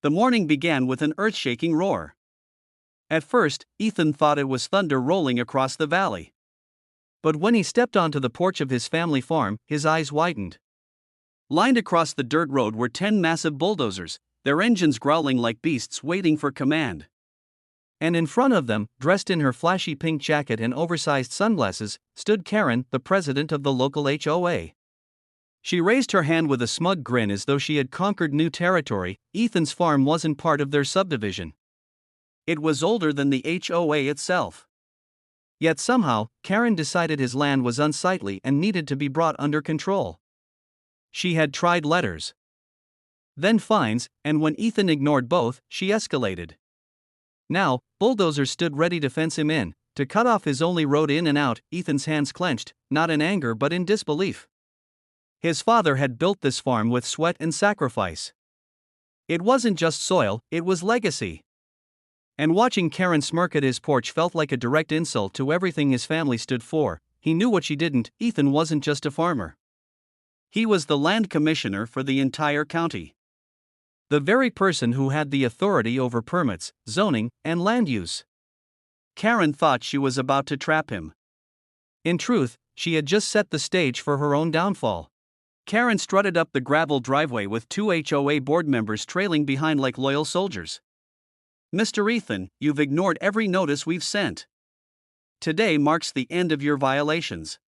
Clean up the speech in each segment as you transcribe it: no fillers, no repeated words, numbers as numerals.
The morning began with an earth-shaking roar. At first, Ethan thought it was thunder rolling across the valley. But when he stepped onto the porch of his family farm, his eyes widened. Lined across the dirt road were 10 massive bulldozers, their engines growling like beasts waiting for command. And in front of them, dressed in her flashy pink jacket and oversized sunglasses, stood Karen, the president of the local HOA. She raised her hand with a smug grin as though she had conquered new territory. Ethan's farm wasn't part of their subdivision. It was older than the HOA itself. Yet somehow, Karen decided his land was unsightly and needed to be brought under control. She had tried letters, then fines, and when Ethan ignored both, she escalated. Now, bulldozers stood ready to fence him in, to cut off his only road in and out. Ethan's hands clenched, not in anger but in disbelief. His father had built this farm with sweat and sacrifice. It wasn't just soil, it was legacy. And watching Karen smirk at his porch felt like a direct insult to everything his family stood for. He knew what she didn't. Ethan wasn't just a farmer. He was the land commissioner for the entire county. The very person who had the authority over permits, zoning, and land use. Karen thought she was about to trap him. In truth, she had just set the stage for her own downfall. Karen strutted up the gravel driveway with 2 HOA board members trailing behind like loyal soldiers. "Mr. Ethan, you've ignored every notice we've sent. Today marks the end of your violations.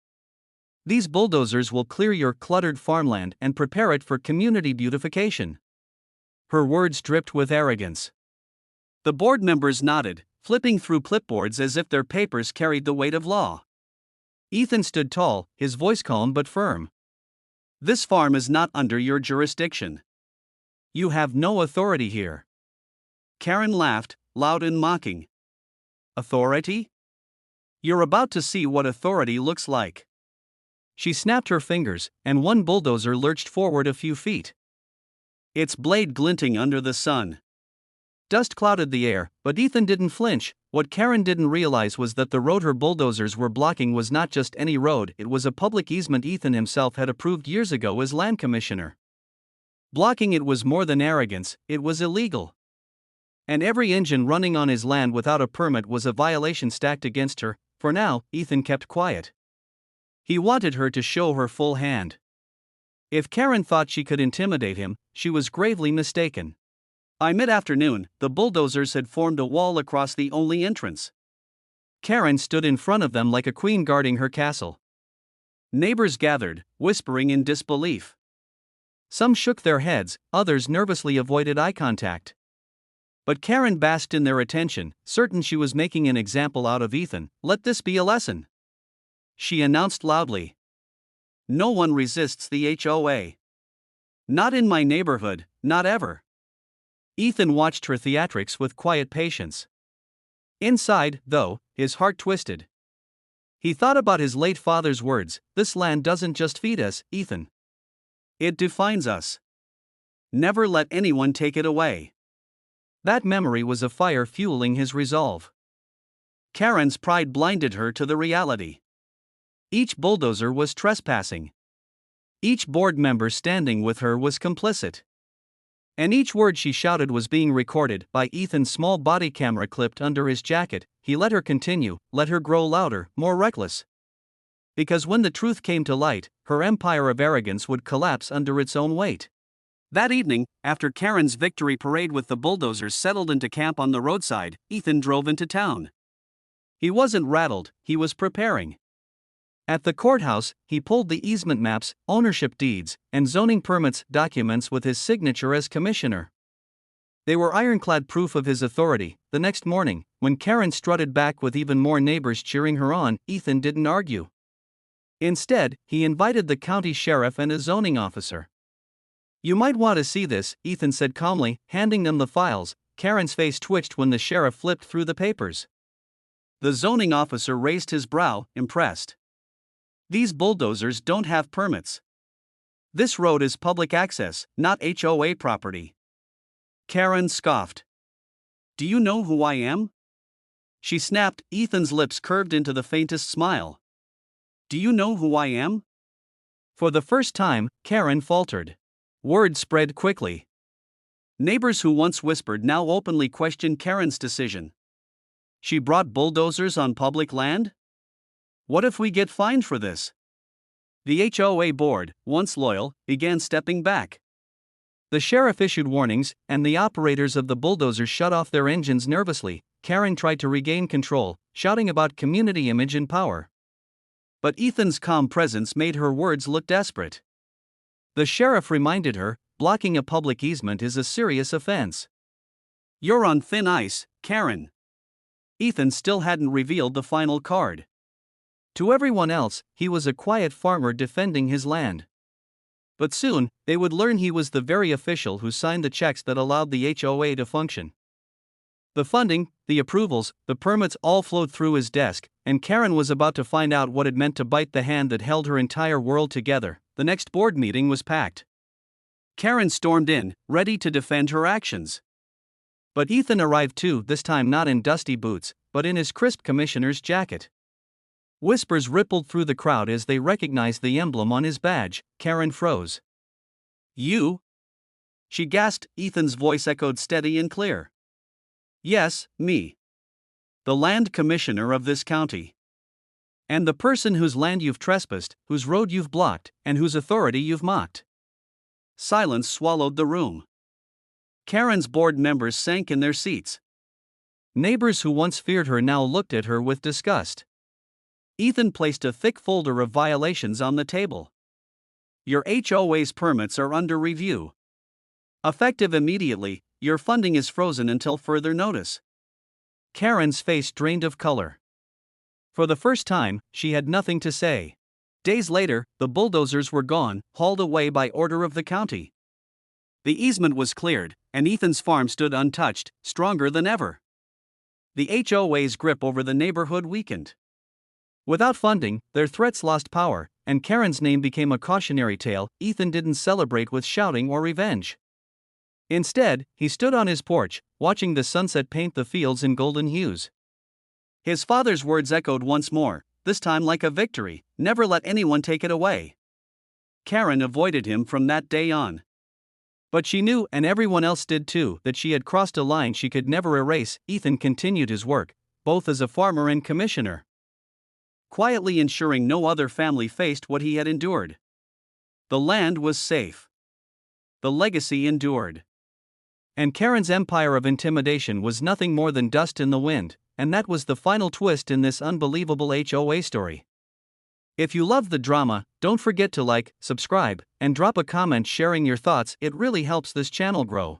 These bulldozers will clear your cluttered farmland and prepare it for community beautification." Her words dripped with arrogance. The board members nodded, flipping through clipboards as if their papers carried the weight of law. Ethan stood tall, his voice calm but firm. "This farm is not under your jurisdiction. You have no authority here." Karen laughed, loud and mocking. "Authority? You're about to see what authority looks like." She snapped her fingers, and one bulldozer lurched forward a few feet, its blade glinting under the sun. Dust clouded the air, but Ethan didn't flinch. What Karen didn't realize was that the road her bulldozers were blocking was not just any road, it was a public easement Ethan himself had approved years ago as land commissioner. Blocking it was more than arrogance, it was illegal. And every engine running on his land without a permit was a violation stacked against her. For now, Ethan kept quiet. He wanted her to show her full hand. If Karen thought she could intimidate him, she was gravely mistaken. By mid-afternoon, the bulldozers had formed a wall across the only entrance. Karen stood in front of them like a queen guarding her castle. Neighbors gathered, whispering in disbelief. Some shook their heads, others nervously avoided eye contact. But Karen basked in their attention, certain she was making an example out of Ethan. "Let this be a lesson," she announced loudly. "No one resists the HOA. Not in my neighborhood, not ever." Ethan watched her theatrics with quiet patience. Inside, though, his heart twisted. He thought about his late father's words, "This land doesn't just feed us, Ethan. It defines us. Never let anyone take it away." That memory was a fire fueling his resolve. Karen's pride blinded her to the reality. Each bulldozer was trespassing. Each board member standing with her was complicit. And each word she shouted was being recorded by Ethan's small body camera clipped under his jacket. He let her continue, let her grow louder, more reckless. Because when the truth came to light, her empire of arrogance would collapse under its own weight. That evening, after Karen's victory parade with the bulldozers settled into camp on the roadside, Ethan drove into town. He wasn't rattled, he was preparing. At the courthouse, he pulled the easement maps, ownership deeds, and zoning permits documents with his signature as commissioner. They were ironclad proof of his authority. The next morning, when Karen strutted back with even more neighbors cheering her on, Ethan didn't argue. Instead, he invited the county sheriff and a zoning officer. "You might want to see this," Ethan said calmly, handing them the files. Karen's face twitched when the sheriff flipped through the papers. The zoning officer raised his brow, impressed. "These bulldozers don't have permits. This road is public access, not HOA property." Karen scoffed. "Do you know who I am?" She snapped. Ethan's lips curved into the faintest smile. "Do you know who I am?" For the first time, Karen faltered. Word spread quickly. Neighbors who once whispered now openly questioned Karen's decision. She brought bulldozers on public land? What if we get fined for this? The HOA board, once loyal, began stepping back. The sheriff issued warnings, and the operators of the bulldozers shut off their engines nervously. Karen tried to regain control, shouting about community image and power. But Ethan's calm presence made her words look desperate. The sheriff reminded her, blocking a public easement is a serious offense. You're on thin ice, Karen. Ethan still hadn't revealed the final card. To everyone else, he was a quiet farmer defending his land. But soon, they would learn he was the very official who signed the checks that allowed the HOA to function. The funding, the approvals, the permits all flowed through his desk, and Karen was about to find out what it meant to bite the hand that held her entire world together. The next board meeting was packed. Karen stormed in, ready to defend her actions. But Ethan arrived too, this time not in dusty boots, but in his crisp commissioner's jacket. Whispers rippled through the crowd as they recognized the emblem on his badge. Karen froze. You? She gasped. Ethan's voice echoed steady and clear. Yes, me. The land commissioner of this county. And the person whose land you've trespassed, whose road you've blocked, and whose authority you've mocked. Silence swallowed the room. Karen's board members sank in their seats. Neighbors who once feared her now looked at her with disgust. Ethan placed a thick folder of violations on the table. Your HOA's permits are under review. Effective immediately, your funding is frozen until further notice. Karen's face drained of color. For the first time, she had nothing to say. Days later, the bulldozers were gone, hauled away by order of the county. The easement was cleared, and Ethan's farm stood untouched, stronger than ever. The HOA's grip over the neighborhood weakened. Without funding, their threats lost power, and Karen's name became a cautionary tale. Ethan didn't celebrate with shouting or revenge. Instead, he stood on his porch, watching the sunset paint the fields in golden hues. His father's words echoed once more, this time like a victory: never let anyone take it away. Karen avoided him from that day on. But she knew, and everyone else did too, that she had crossed a line she could never erase. Ethan continued his work, both as a farmer and commissioner, quietly ensuring no other family faced what he had endured. The land was safe. The legacy endured. And Karen's empire of intimidation was nothing more than dust in the wind, and that was the final twist in this unbelievable HOA story. If you loved the drama, don't forget to like, subscribe, and drop a comment sharing your thoughts. It really helps this channel grow.